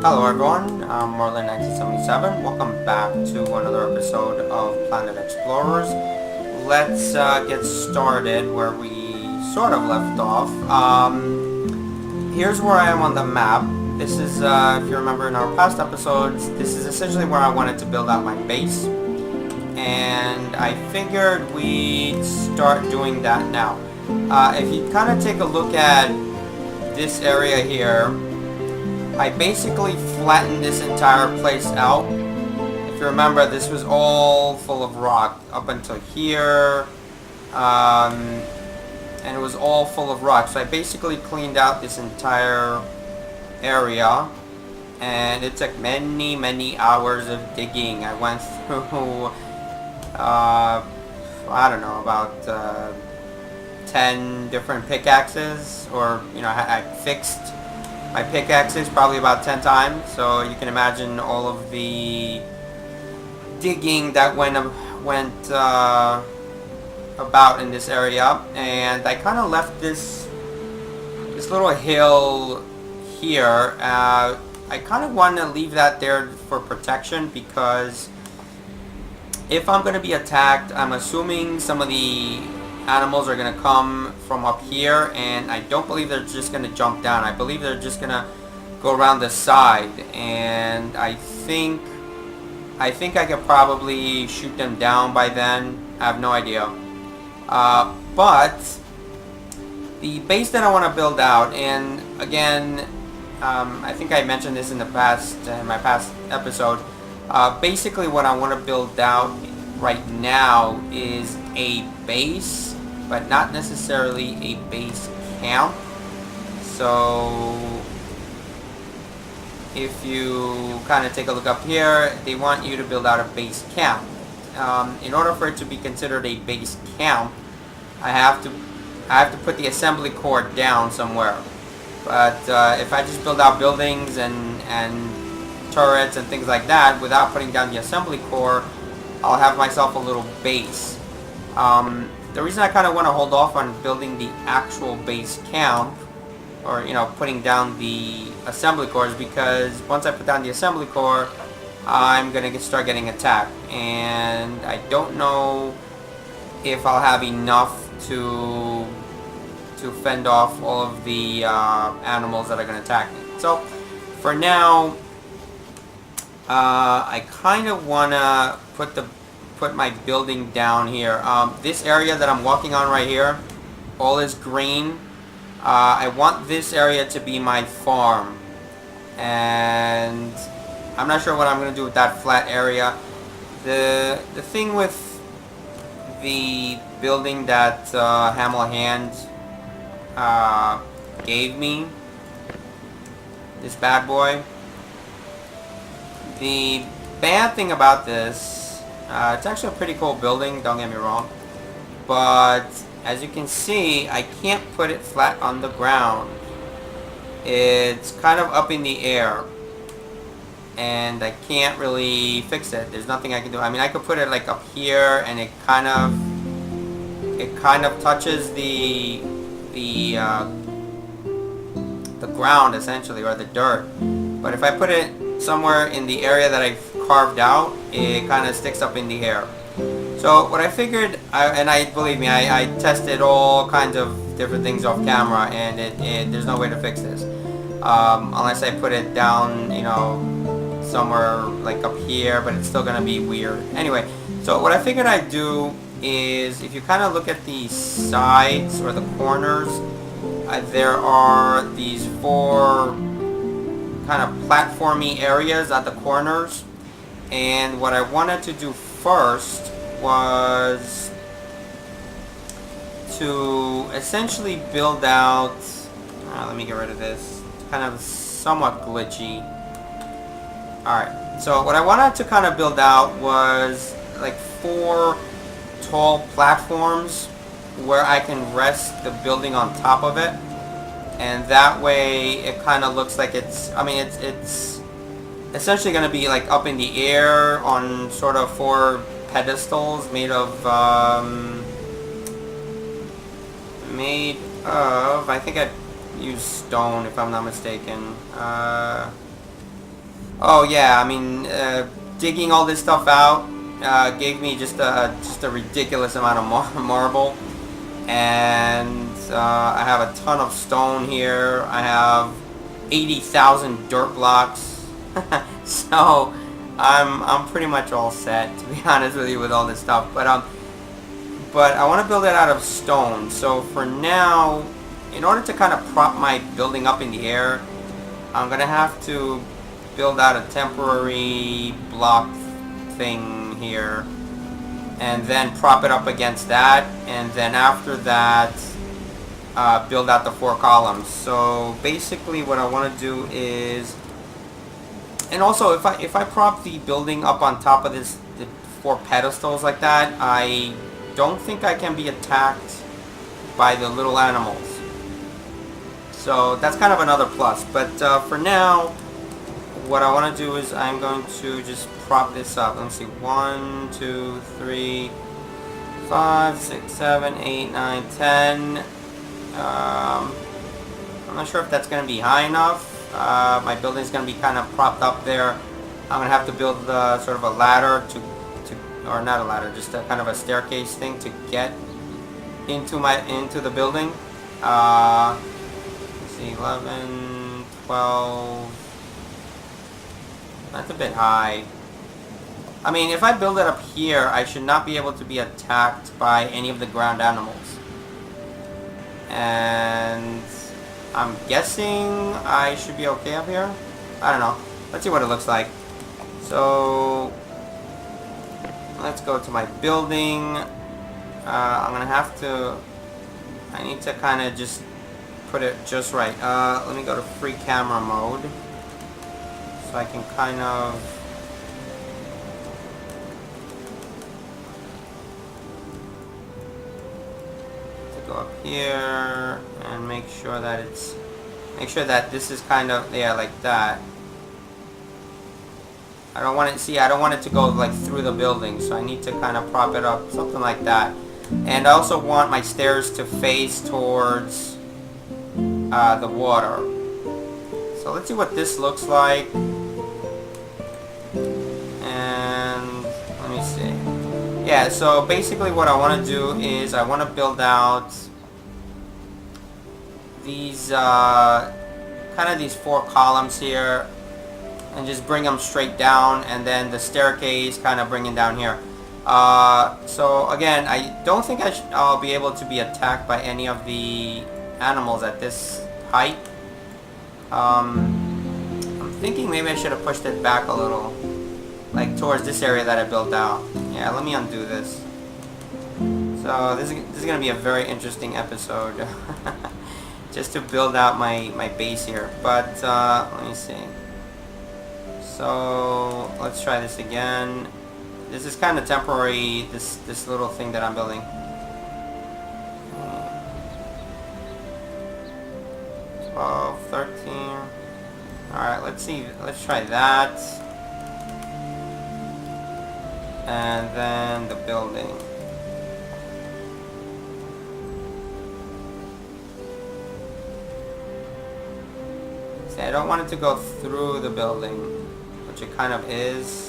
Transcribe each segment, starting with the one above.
Hello everyone, I'm Merlin1977. Welcome back to another episode of Planet Explorers. Let's get started where we sort of left off. Here's where I am on the map. This is, if you remember in our past episodes, this is essentially where I wanted to build out my base. And I figured we'd start doing that now. If you kind of take a look at this area here, I basically flattened this entire place out. If you remember, this was all full of rock up until here, and it was all full of rock. So I basically cleaned out this entire area, and it took many hours of digging. I went through, I don't know, about 10 different pickaxes, or, you know, I fixed my pickaxes probably about 10 times, so you can imagine all of the digging that went about in this area. And I kind of left this little hill here. I kind of want to leave that there for protection, because if I'm going to be attacked, I'm assuming some of the animals are going to come from up here, and I don't believe they're just going to jump down. I believe they're just going to go around the side, and I think I could probably shoot them down by then. I have no idea. But the base that I want to build out, and again, I think I mentioned this in the past, in my past episode, basically what I want to build out right now is a base, but not necessarily a base camp. So if you kind of take a look up here, they want you to build out a base camp. In order for it to be considered a base camp, I have to put the assembly core down somewhere. But if I just build out buildings and turrets and things like that without putting down the assembly core, I'll have myself a little base. The reason I kind of want to hold off on building the actual base camp, or, you know, putting down the assembly core, is because once I put down the assembly core, I'm gonna start getting attacked, and I don't know if I'll have enough to fend off all of the animals that are gonna attack me. So for now, I kind of wanna put my building down here. This area that I'm walking on right here, all is green. I want this area to be my farm, and I'm not sure what I'm going to do with that flat area. The thing with the building that Hamel Hand gave me, this bad boy, the bad thing about this, it's actually a pretty cool building, don't get me wrong, but as you can see, I can't put it flat on the ground. It's kind of up in the air, and I can't really fix it. There's nothing I can do. I mean, I could put it like up here, and it kind of touches the ground essentially, or the dirt. But if I put it somewhere in the area that I've carved out, it kind of sticks up in the air. So what I figured, believe me, I tested all kinds of different things off camera, and there's no way to fix this unless I put it down, you know, somewhere like up here, but it's still gonna be weird. Anyway, so what I figured I'd do is, if you kind of look at the sides or the corners, there are these 4 kind of platformy areas at the corners, and what I wanted to do first was to essentially build out, let me get rid of this, it's kind of somewhat glitchy. Alright, so what I wanted to kind of build out was like 4 tall platforms where I can rest the building on top of it, and that way it kind of looks like it's essentially going to be like up in the air on sort of 4 pedestals made of I think I used stone, if I'm not mistaken. Oh yeah, I mean, digging all this stuff out gave me just a ridiculous amount of marble, and I have a ton of stone here. I have 80,000 dirt blocks, so I'm pretty much all set, to be honest with you, with all this stuff. But I want to build it out of stone. So for now, in order to kind of prop my building up in the air, I'm gonna have to build out a temporary block thing here, and then prop it up against that, and then after that build out the 4 columns. So basically what I want to do is, and also if I prop the building up on top of the 4 pedestals like that, I don't think I can be attacked by the little animals. So that's kind of another plus. But for now, what I want to do is I'm going to just prop this up. Let me see. 1, 2, 3, 5, 6, 7, 8, 9, 10. I'm not sure if that's going to be high enough. My building's going to be kind of propped up there. I'm going to have to build sort of a ladder or not a ladder, just a kind of a staircase thing to get into the building. Let's see, 11, 12. That's a bit high. I mean, if I build it up here, I should not be able to be attacked by any of the ground animals. And I'm guessing I should be okay up here. I don't know. Let's see what it looks like. So let's go to my building. I'm gonna have to, I need to kind of just put it just right. Let me go to free camera mode so I can kind of go up here and make sure that this is kind of, yeah, like that. I don't want it to go like through the building, so I need to kind of prop it up, something like that. And I also want my stairs to face towards the water. So let's see what this looks like. And let me see. Yeah, so basically what I want to do is I want to build out these kind of these 4 columns here, and just bring them straight down, and then the staircase kind of bringing down here. So again, I don't think I'll be able to be attacked by any of the animals at this height. I'm thinking maybe I should have pushed it back a little, like towards this area that I built out. Yeah, let me undo this. So this is going to be a very interesting episode. Just to build out my base here. But let me see. So let's try this again. This is kind of temporary, this little thing that I'm building. 12, 13. Alright, let's see. Let's try that. And then the building. See, I don't want it to go through the building, which it kind of is.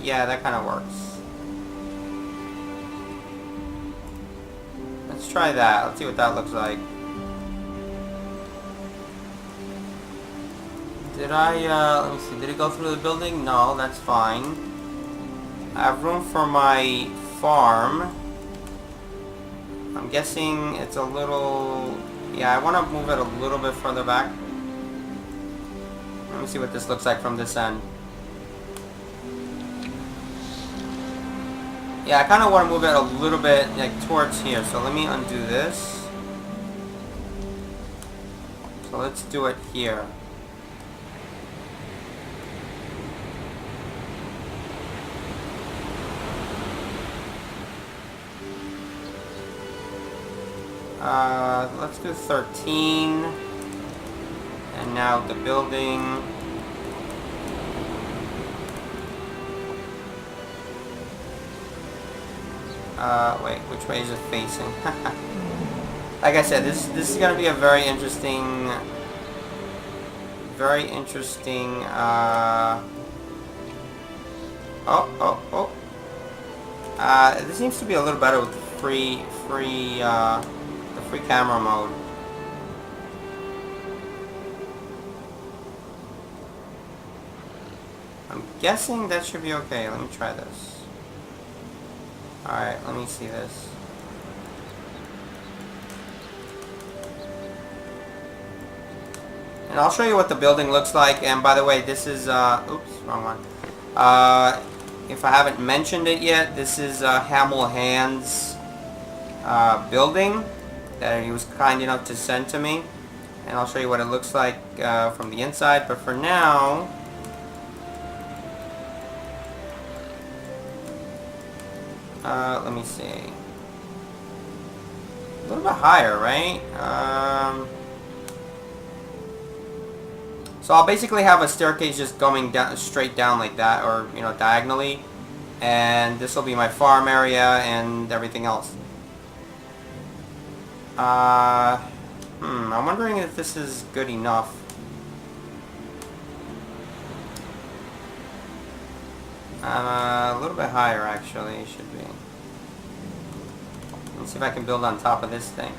Yeah, that kind of works. Let's try that. Let's see what that looks like. Did let me see, did it go through the building? No, that's fine. I have room for my farm. I'm guessing it's a little, yeah, I want to move it a little bit further back. Let me see what this looks like from this end. Yeah, I kind of want to move it a little bit like towards here. So let me undo this. So let's do it here. Let's do 13. And now the building. Wait, which way is it facing? like I said, this is gonna be a very interesting, very interesting. Oh. This seems to be a little better with the free camera mode. I'm guessing that should be okay. Let me try this. Alright, let me see this. And I'll show you what the building looks like. And by the way, this is, oops, wrong one. If I haven't mentioned it yet, this is Hamel Hand's building that he was kind enough to send to me. And I'll show you what it looks like from the inside. But for now, let me see. A little bit higher, right? So I'll basically have a staircase just going down, straight down like that, or, you know, diagonally. And this will be my farm area and everything else. I'm wondering if this is good enough. A little bit higher, actually, it should be. Let's see if I can build on top of this thing.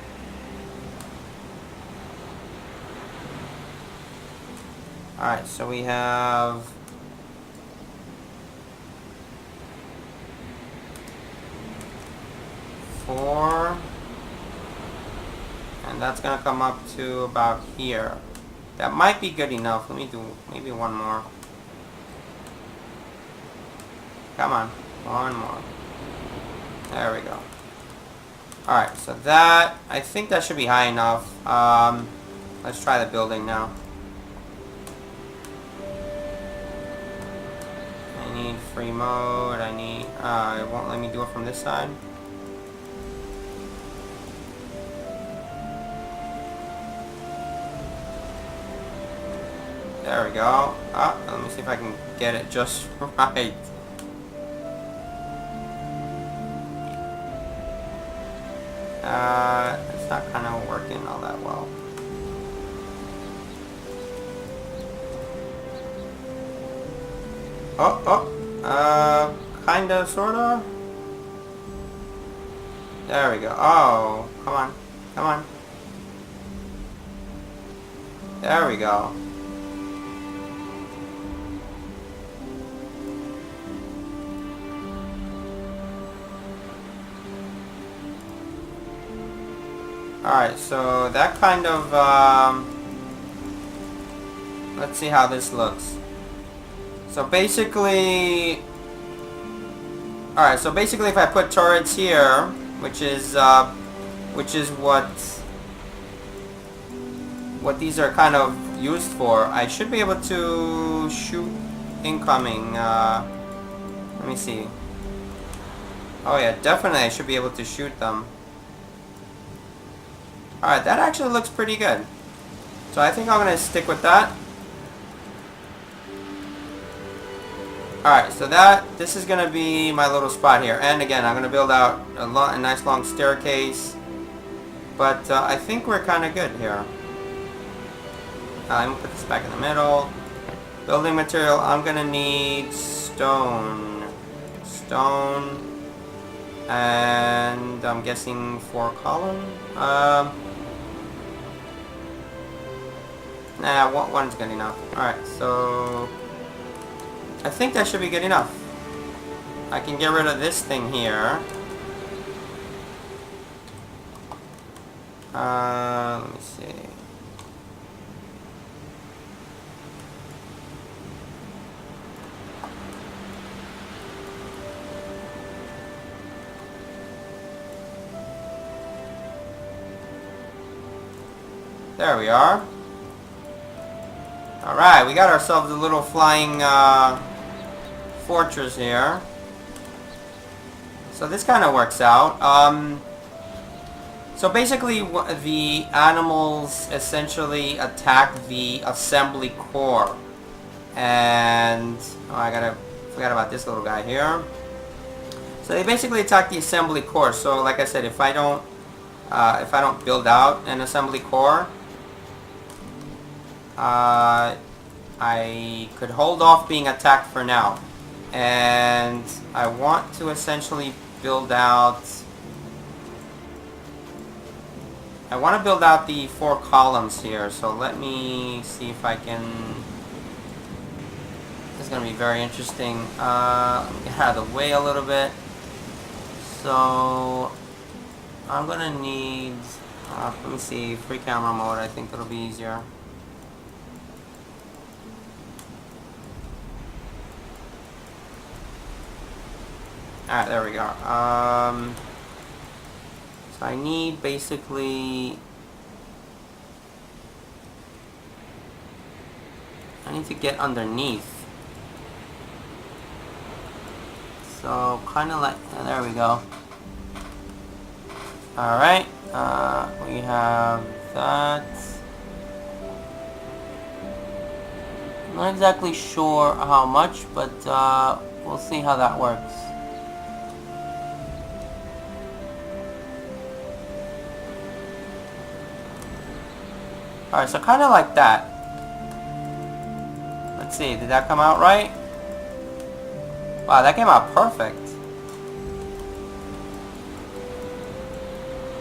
Alright, so we have... four. And that's gonna come up to about here. That might be good enough. Let me do maybe one more. Come on, one more. There we go. Alright, so that, I think that should be high enough. Let's try the building now. I need free mode, I need, it won't let me do it from this side. There we go. Let me see if I can get it just right. It's not kind of working all that well. Kinda, sorta. There we go. Oh, come on. Come on. There we go. Alright, so that kind of, let's see how this looks. So basically, alright, so basically if I put turrets here, which is what these are kind of used for, I should be able to shoot incoming, let me see. Oh yeah, definitely I should be able to shoot them. Alright, that actually looks pretty good. So I think I'm going to stick with that. Alright, so this is going to be my little spot here. And again, I'm going to build out a nice long staircase. But I think we're kind of good here. I'm going to put this back in the middle. Building material, I'm going to need stone. Stone. And I'm guessing 4 column. Nah, one's good enough. Alright, so I think that should be good enough. I can get rid of this thing here. Let me see. There we are. Alright, we got ourselves a little flying fortress here. So this kind of works out. So basically the animals essentially attack the assembly core. And oh, I forgot about this little guy here. So they basically attack the assembly core. So like I said, if I don't if I don't build out an assembly core, I could hold off being attacked for now. And I want to essentially build out... I want to build out the 4 columns here, so let me see if I can... This is going to be very interesting. Let me get out of the way a little bit. So... I'm going to need... let me see, free camera mode, I think it'll be easier. Alright, there we go. So I need basically... I need to get underneath. So, kind of like... there we go. Alright, we have that. I'm not exactly sure how much, but we'll see how that works. Alright, so kind of like that. Let's see, did that come out right? Wow, that came out perfect.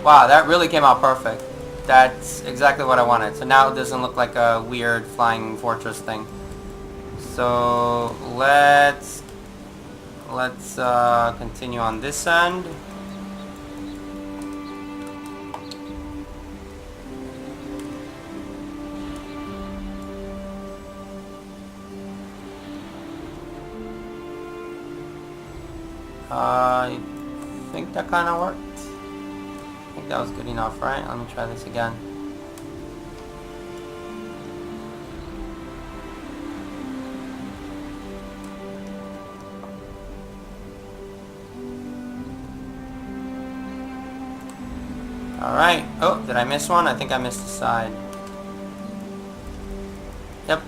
Wow, that really came out perfect. That's exactly what I wanted. So now it doesn't look like a weird flying fortress thing. So let's continue on this end. I think that kind of worked. I think that was good enough, right? Let me try this again. Alright. Oh, did I miss one? I think I missed the side. Yep.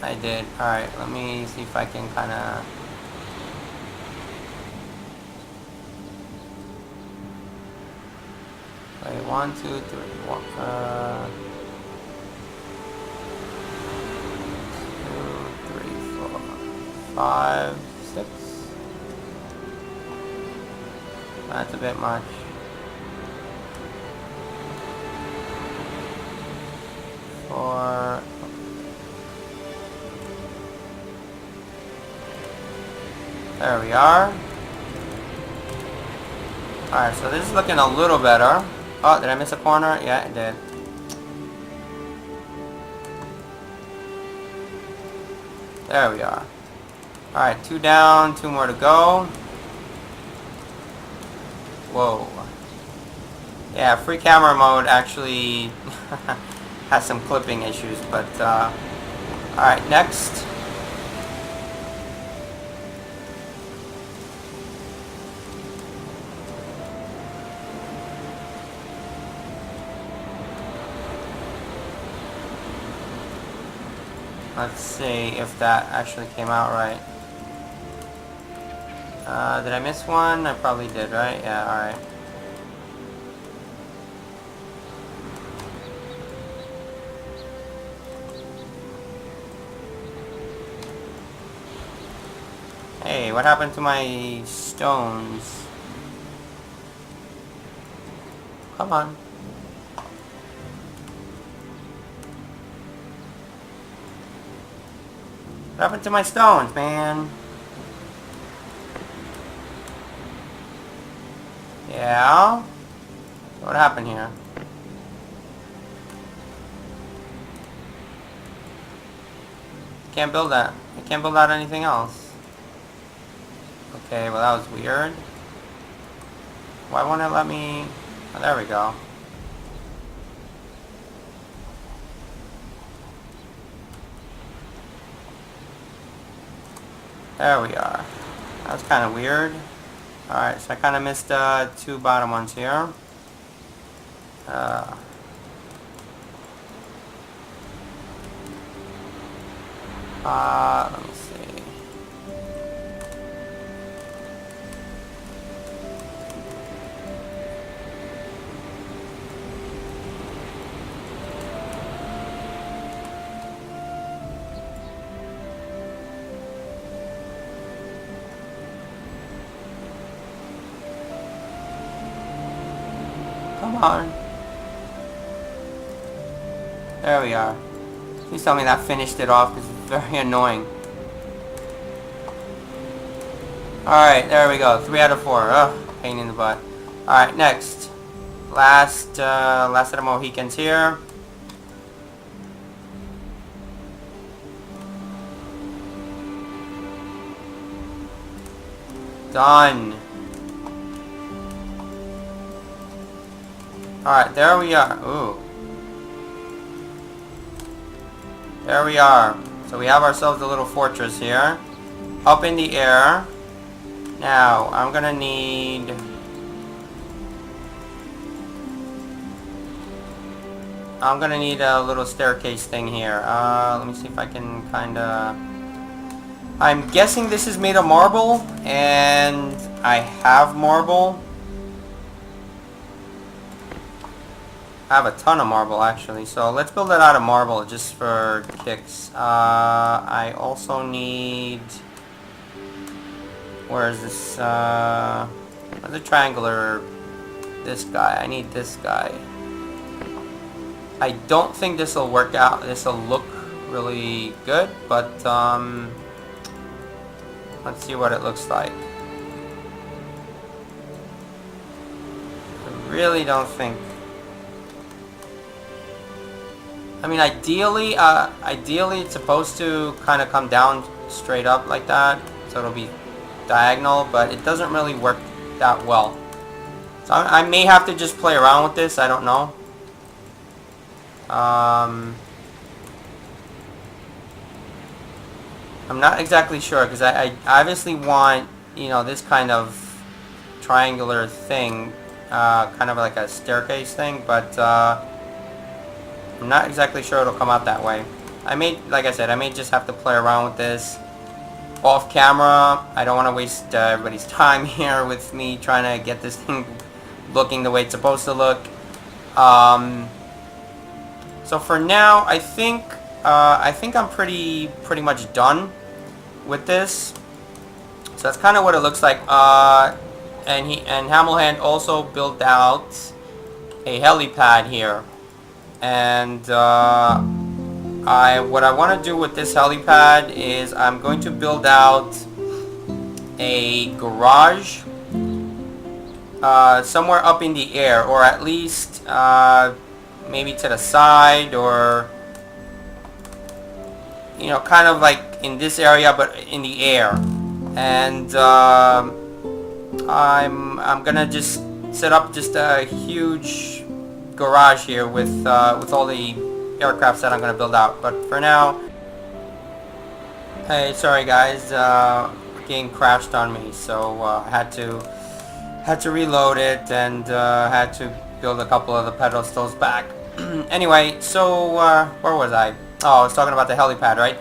I did. Alright, let me see if I can kind of... Wait, 1, 2, 3, 1, 2, 3, 4, 5, 6. That's a bit much. 4. There we are. Alright, so this is looking a little better. Oh, did I miss a corner? Yeah, I did. There we are. Alright, 2 down, 2 more to go. Whoa. Yeah, free camera mode actually has some clipping issues, but alright, next. Let's see if that actually came out right. Did I miss one? I probably did, right? Yeah, alright. Hey, what happened to my stones? Come on. What happened to my stones, man? Yeah? What happened here? Can't build that. I can't build out anything else. Okay, well that was weird. Why won't it let me... Oh, there we go. There we are. That was kind of weird. Alright, so I kind of missed 2 bottom ones here. Let me see. Come on. There we are. Please tell me that finished it off, because it's very annoying. Alright, there we go. 3 out of 4. Ugh, pain in the butt. Alright, next. Last of the Mohicans here. Done. Alright, there we are. Ooh. There we are. So we have ourselves a little fortress here. Up in the air. Now, I'm gonna need... a little staircase thing here. Let me see if I can kinda... I'm guessing this is made of marble, and I have marble. I have a ton of marble, actually, so let's build it out of marble just for kicks. I also need... Where is this, the triangular... This guy. I need this guy. I don't think this will work out. This will look really good, but, let's see what it looks like. I really don't think... I mean, ideally it's supposed to kind of come down straight up like that, so it'll be diagonal, but it doesn't really work that well. So I may have to just play around with this, I don't know. I'm not exactly sure, because I obviously want, you know, this kind of triangular thing, kind of like a staircase thing, but I'm not exactly sure it'll come out that way. Like I said, I may just have to play around with this off camera. I don't want to waste everybody's time here with me trying to get this thing looking the way it's supposed to look. So for now, I think I'm pretty much done with this. So that's kind of what it looks like. And Hamilhand also built out a helipad here. And what I want to do with this helipad is I'm going to build out a garage somewhere up in the air, or at least maybe to the side, or, you know, kind of like in this area but in the air. And I'm gonna just set up just a huge garage here with all the aircrafts that I'm gonna build out. But for now, hey, sorry guys, game crashed on me, so I had to reload it, and had to build a couple of the pedestals back. Anyway, so where was I? Oh, I was talking about the helipad, right?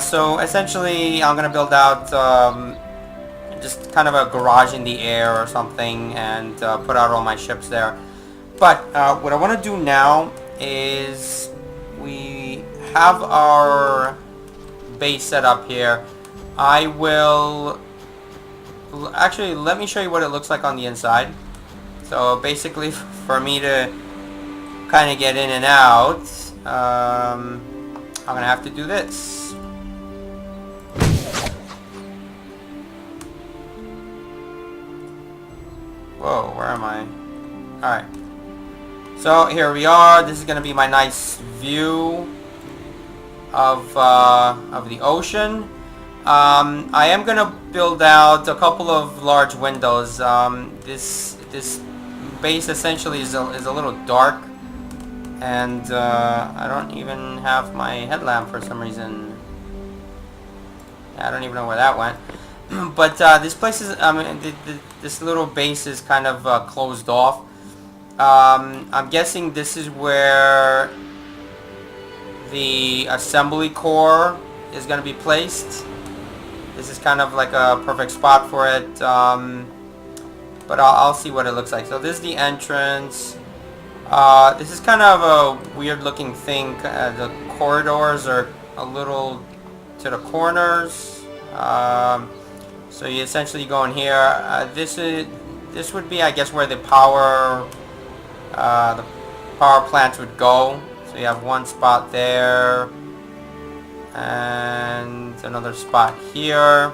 So essentially, I'm gonna build out just kind of a garage in the air or something, and put out all my ships there. But what I want to do now is we have our base set up here. I will actually, let me show you what it looks like on the inside. So basically, for me to kind of get in and out, I'm gonna have to do this. Whoa, where am I? Alright. So here we are. This is going to be my nice view of the ocean. I am going to build out a couple of large windows. This base essentially is a little dark, and I don't even have my headlamp for some reason. I don't even know where that went. But this place is, this little base is kind of closed off. I'm guessing this is where the assembly core is going to be placed. This is kind of like a perfect spot for it, but I'll see what it looks like. So this is the entrance. This is kind of a weird looking thing. The corridors are a little to the corners. So you essentially go in here. This would be, I guess, where the power the power plants would go. So you have one spot there and another spot here.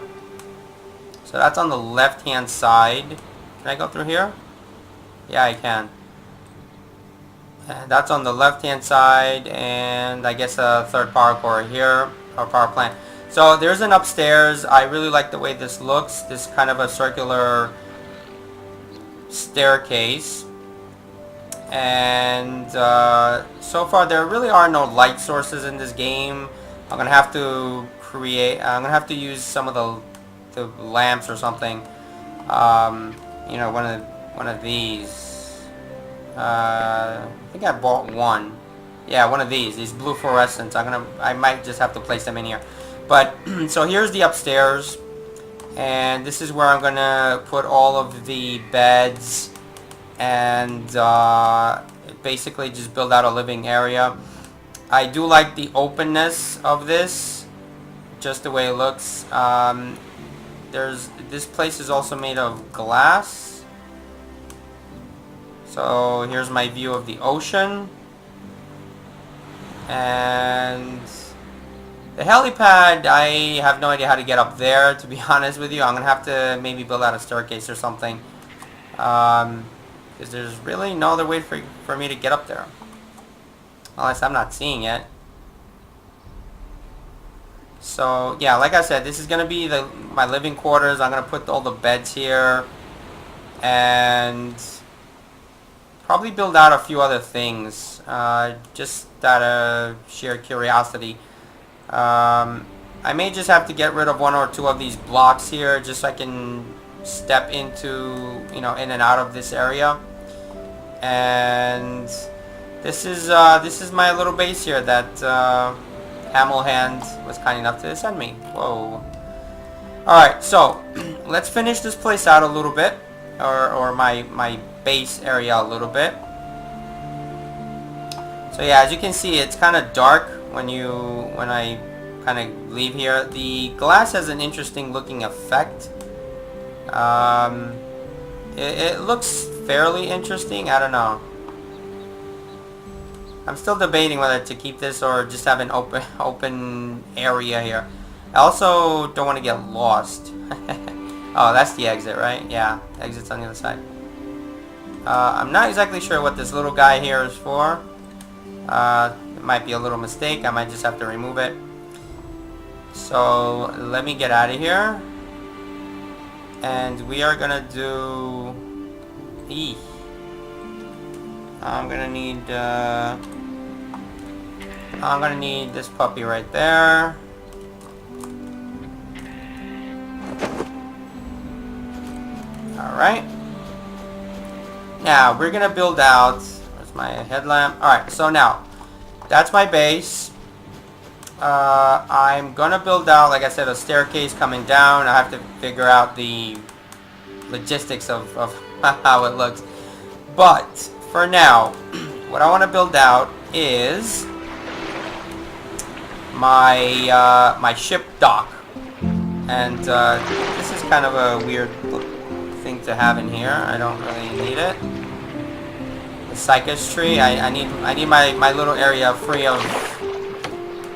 So that's on the left hand side. Can I go through here? Yeah, I can. And that's on the left hand side, and I guess a third power core here, or power plant. So there's an upstairs. I really like the way this looks. This kind of a circular staircase. And so far there really are no light sources in this game. I'm gonna have to use some of the lamps or something. You know, one of these. I think I bought one. Yeah, one of these blue fluorescents. I might just have to place them in here. But so here's the upstairs, and this is where I'm gonna put all of the beds and basically just build out a living area. I do like the openness of this, just the way it looks. This place is also made of glass. So here's my view of the ocean. And the helipad, I have no idea how to get up there, to be honest with you. I'm going to have to maybe build out a staircase or something. Because there's really no other way for me to get up there. Unless I'm not seeing it. So, yeah, like I said, this is going to be my living quarters. I'm going to put all the beds here. And probably build out a few other things. Just out of sheer curiosity. I may just have to get rid of one or two of these blocks here, just so I can step into, you know, in and out of this area. And this is my little base here that Hamelhand was kind enough to send me. Whoa. Alright, so let's finish this place out a little bit, or my base area a little bit. So yeah, as you can see, it's kind of dark when I kind of leave here. The glass has an interesting looking effect. It looks fairly interesting. I don't know. I'm still debating whether to keep this or just have an open area here. I also don't want to get lost. Oh, that's the exit, right? Yeah, the exit's on the other side. I'm not exactly sure what this little guy here is for. It might be a little mistake. I might just have to remove it. So let me get out of here. And we are gonna do... I'm gonna need this puppy right there. Alright. Now we're gonna build out... Where's my headlamp? Alright, so now that's my base. I'm gonna build out, like I said, a staircase coming down. I have to figure out the logistics of how it looks. But for now, what I want to build out is my my ship dock. And this is kind of a weird thing to have in here. I don't really need it. The cycas tree. I need my little area free of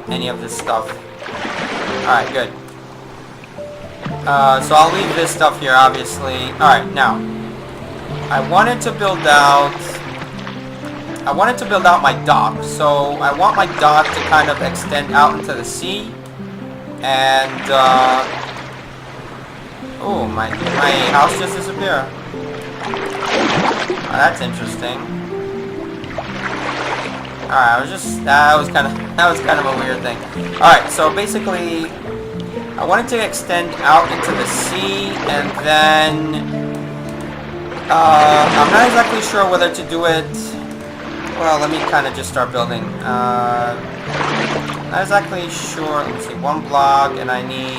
any of this stuff. Alright, good. So I'll leave this stuff here, obviously. Alright, now I wanted to build out my dock. So I want my dock to kind of extend out into the sea. And oh, my house just disappeared. Oh, that's interesting. Alright, that was kind of a weird thing. Alright, so basically I wanted to extend out into the sea, and then I'm not exactly sure whether to do it. Well, let me kind of just start building. Not exactly sure. Let me see, one block, and I need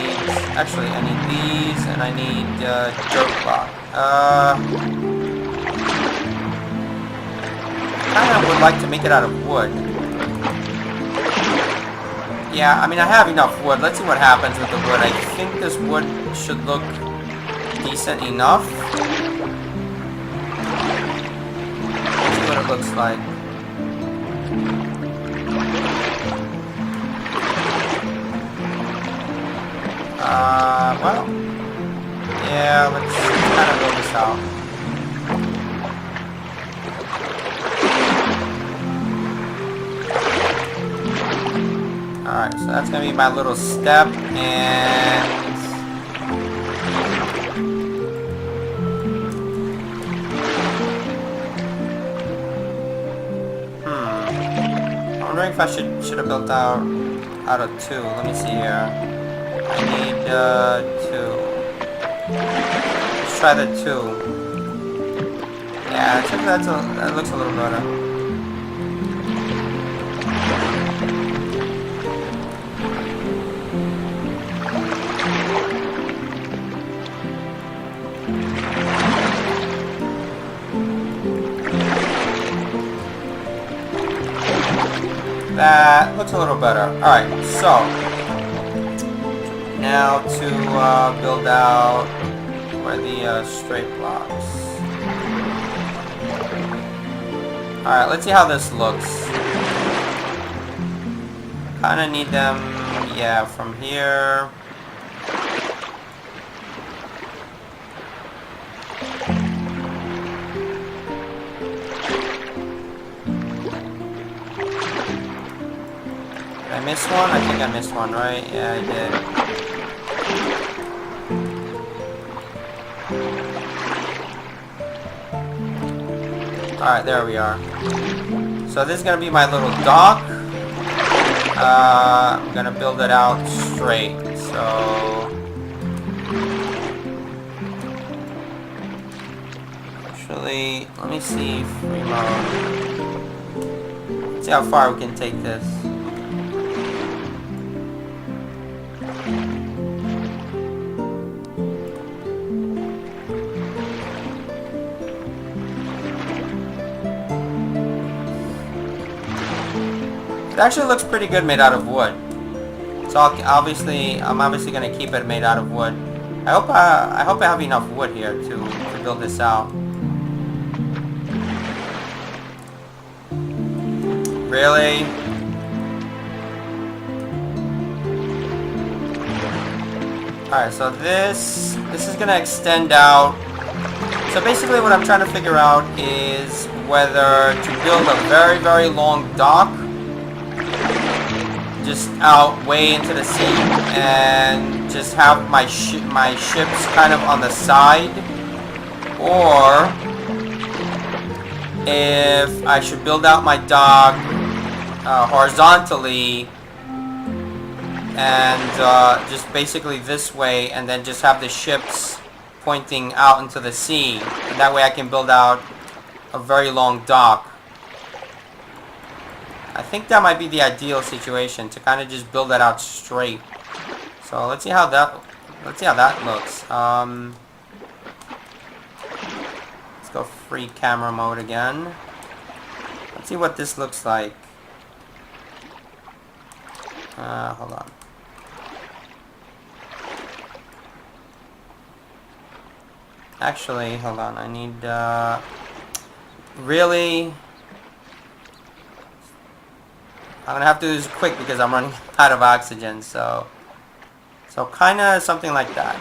these, and I need dirt block. I kind of would like to make it out of wood. Yeah, I mean, I have enough wood. Let's see what happens with the wood. I think this wood should look decent enough. it looks like. Well, yeah, let's kind of build this out. Alright, so that's gonna be my little step, and I'm wondering if I should have built out of 2. Let me see here. I need 2. Let's try the 2. Yeah, I think that looks a little better. That looks a little better. Alright, so now to build out where the straight blocks. Alright, let's see how this looks. Kinda need them, yeah, from here. I missed one? I think I missed one, right? Yeah, I did. Alright, there we are. So this is going to be my little dock. I'm going to build it out straight. So actually, let me see free mode. Let's see how far we can take this. It actually looks pretty good made out of wood. So I'm obviously going to keep it made out of wood. I hope I have enough wood here to build this out. Really? Alright, so this is going to extend out. So basically what I'm trying to figure out is whether to build a very, very long dock just out way into the sea and just have my ships kind of on the side, or if I should build out my dock horizontally and just basically this way, and then just have the ships pointing out into the sea, and that way I can build out a very long dock. I think that might be the ideal situation, to kind of just build that out straight. So let's see how that looks. Let's go free camera mode again. Let's see what this looks like. Hold on. Actually, hold on. I need really. I'm gonna have to do this quick because I'm running out of oxygen, so kinda something like that.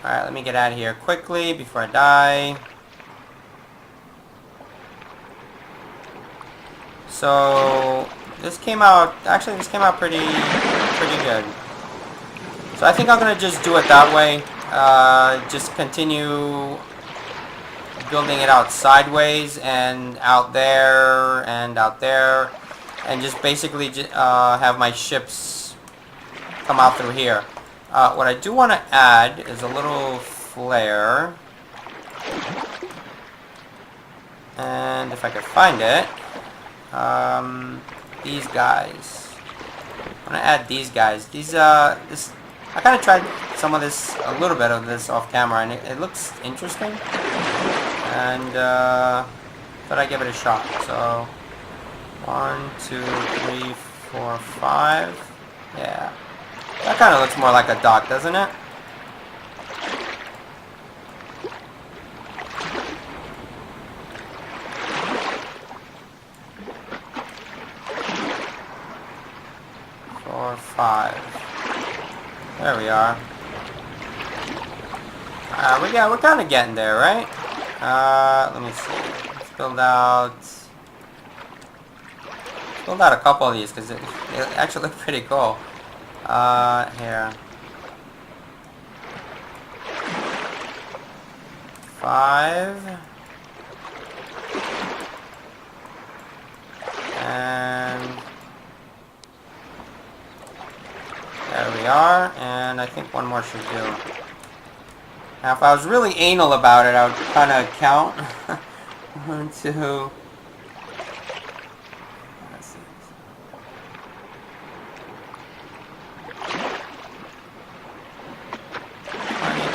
Alright, let me get out of here quickly before I die. So this came out pretty good. So I think I'm gonna just do it that way. Just continue building it out sideways and out there, and just basically have my ships come out through here. What I do want to add is a little flare, and if I could find it. These guys. I'm gonna add these guys. These I kind of tried a little bit of this off camera, and it looks interesting. And thought I'd give it a shot. So 1, 2, 3, 4, 5. Yeah. That kind of looks more like a dock, doesn't it? Four, 5. There we are. We're kind of getting there, right? Let me see. Let's build out a couple of these because they actually look pretty cool. Here. 5. And there we are. And I think one more should do. Now, if I was really anal about it, I would kind of count. 1, 2. Let's see.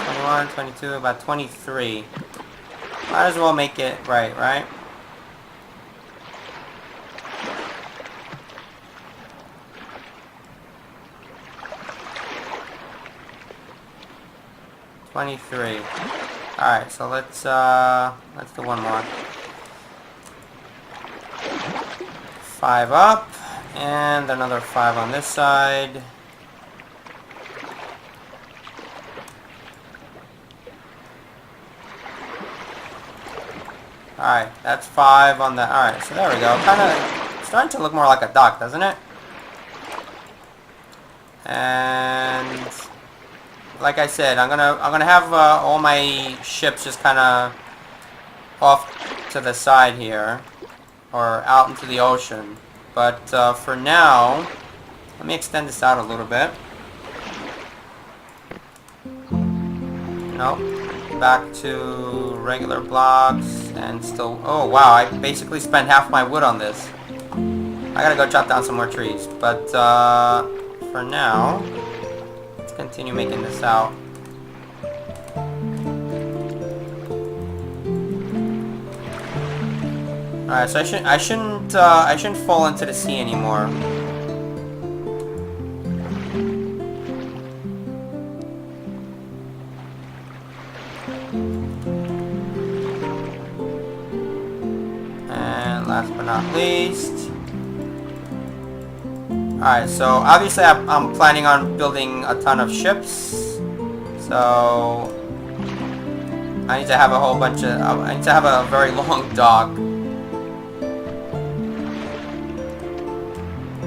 21, 22, about 23. Might as well make it right? $23. Alright, so let's do one more. 5 up, and another 5 on this side. Alright, that's 5 on the... Alright, so there we go. Kind of starting to look more like a dock, doesn't it? And like I said, I'm gonna have all my ships just kind of off to the side here, or out into the ocean. But for now, let me extend this out a little bit. Nope. Back to regular blocks, and still... Oh wow, I basically spent half my wood on this. I gotta go chop down some more trees. But for now, let's continue making this out. Alright, so I shouldn't fall into the sea anymore. And last but not least, alright, so obviously I'm planning on building a ton of ships. So I need to have a whole bunch of... I need to have a very long dock.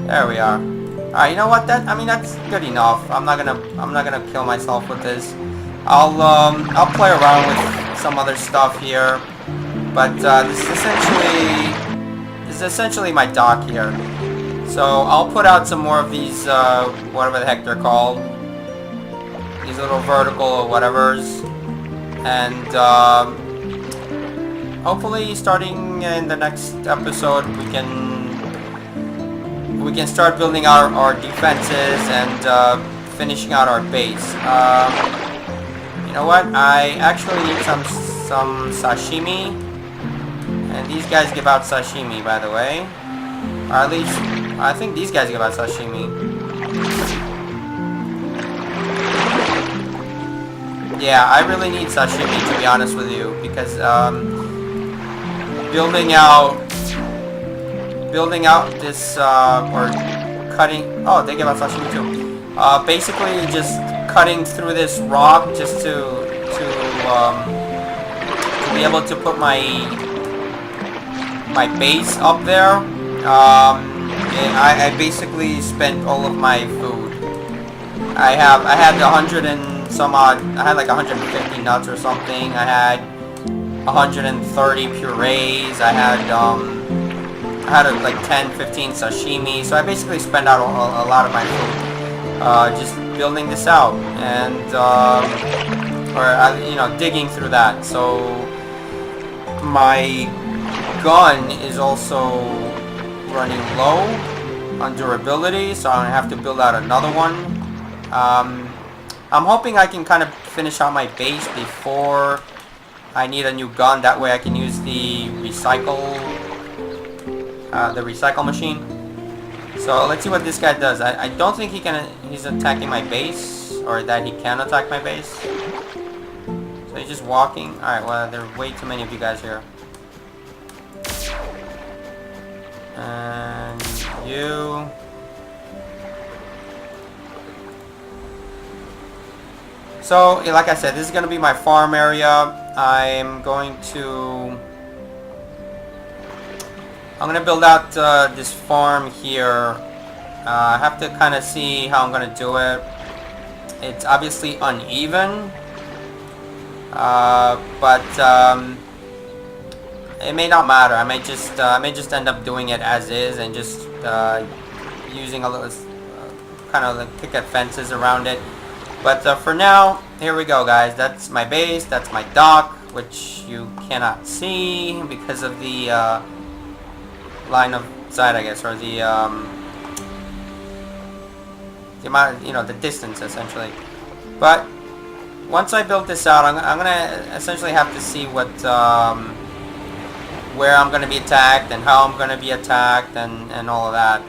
There we are. Alright, you know what? That's good enough. I'm not gonna kill myself with this. I'll play around with some other stuff here. But this is essentially my dock here. So I'll put out some more of these whatever the heck they're called. These little vertical or whatevers. And hopefully starting in the next episode we can start building our defenses and finishing out our base. You know what? I actually need some sashimi, and these guys give out sashimi, by the way. Or at least I think these guys give out sashimi. Yeah, I really need sashimi, to be honest with you, because building out this or cutting... Oh, they give out sashimi too. Basically just cutting through this rock just to be able to put my base up there. I basically spent all of my food. I had 100 and some odd. I had like 150 nuts or something. I had 130 purees. I had like 10, 15 sashimi. So I basically spent out a lot of my food just building this out and digging through that. So my gun is also running low on durability, so I'm gonna have to build out another one. I'm hoping I can kind of finish out my base before I need a new gun. That way I can use the recycle the recycle machine. So let's see what this guy does. I don't think he's attacking my base, or that he can attack my base. So he's just walking. Alright, well, there are way too many of you guys here. And you... So, like I said, this is going to be my farm area. I'm going to build out this farm here. I have to kind of see how I'm going to do it. It's obviously uneven, but it may not matter. I may just end up doing it as is and just using a little kind of like picket fences around it. But for now, here we go, guys. That's my base. That's my dock, which you cannot see because of the line of sight, I guess, or the amount, you know, the distance essentially. But once I build this out, I'm gonna essentially have to see what where I'm gonna be attacked and how I'm gonna be attacked and all of that.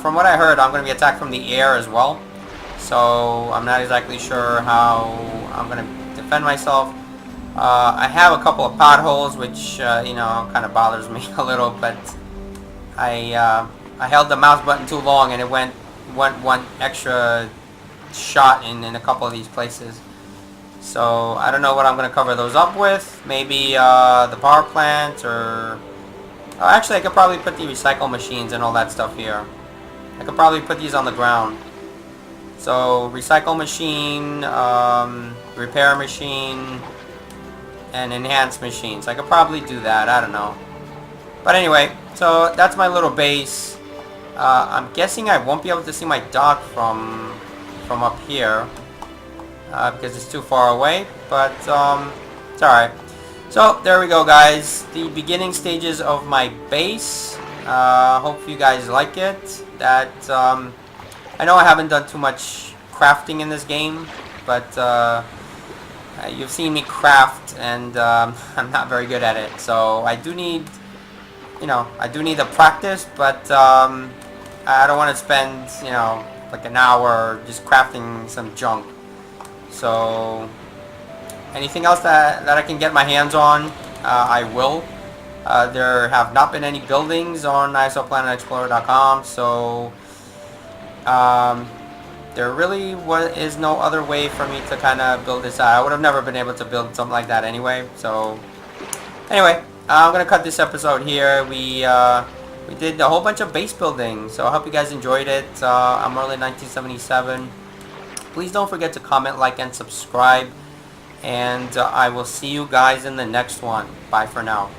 From what I heard, I'm going to be attacked from the air as well. So I'm not exactly sure how I'm going to defend myself. I have a couple of potholes, which you know, kind of bothers me a little. But I held the mouse button too long, and it went one extra shot in a couple of these places. So I don't know what I'm going to cover those up with. Maybe the power plant, or... Oh, actually, I could probably put the recycle machines and all that stuff here. I could probably put these on the ground. So, recycle machine, repair machine, and enhance machines. I could probably do that. I don't know. But anyway, so that's my little base. I'm guessing I won't be able to see my dock from up here because it's too far away. But it's alright. So, there we go, guys. The beginning stages of my base. Hope you guys like it. I know I haven't done too much crafting in this game, but you've seen me craft, and I'm not very good at it. So, I do need, you know, the practice, but I don't want to spend, you know, like an hour just crafting some junk. So... anything else that I can get my hands on, I will. There have not been any buildings on isoplanetexplorer.com, so there really is no other way for me to kind of build this out. I would have never been able to build something like that anyway. So anyway, I'm gonna cut this episode here. We did a whole bunch of base building, so I hope you guys enjoyed it. I'm Merlin 1977. Please don't forget to comment, like, and subscribe. And I will see you guys in the next one. Bye for now.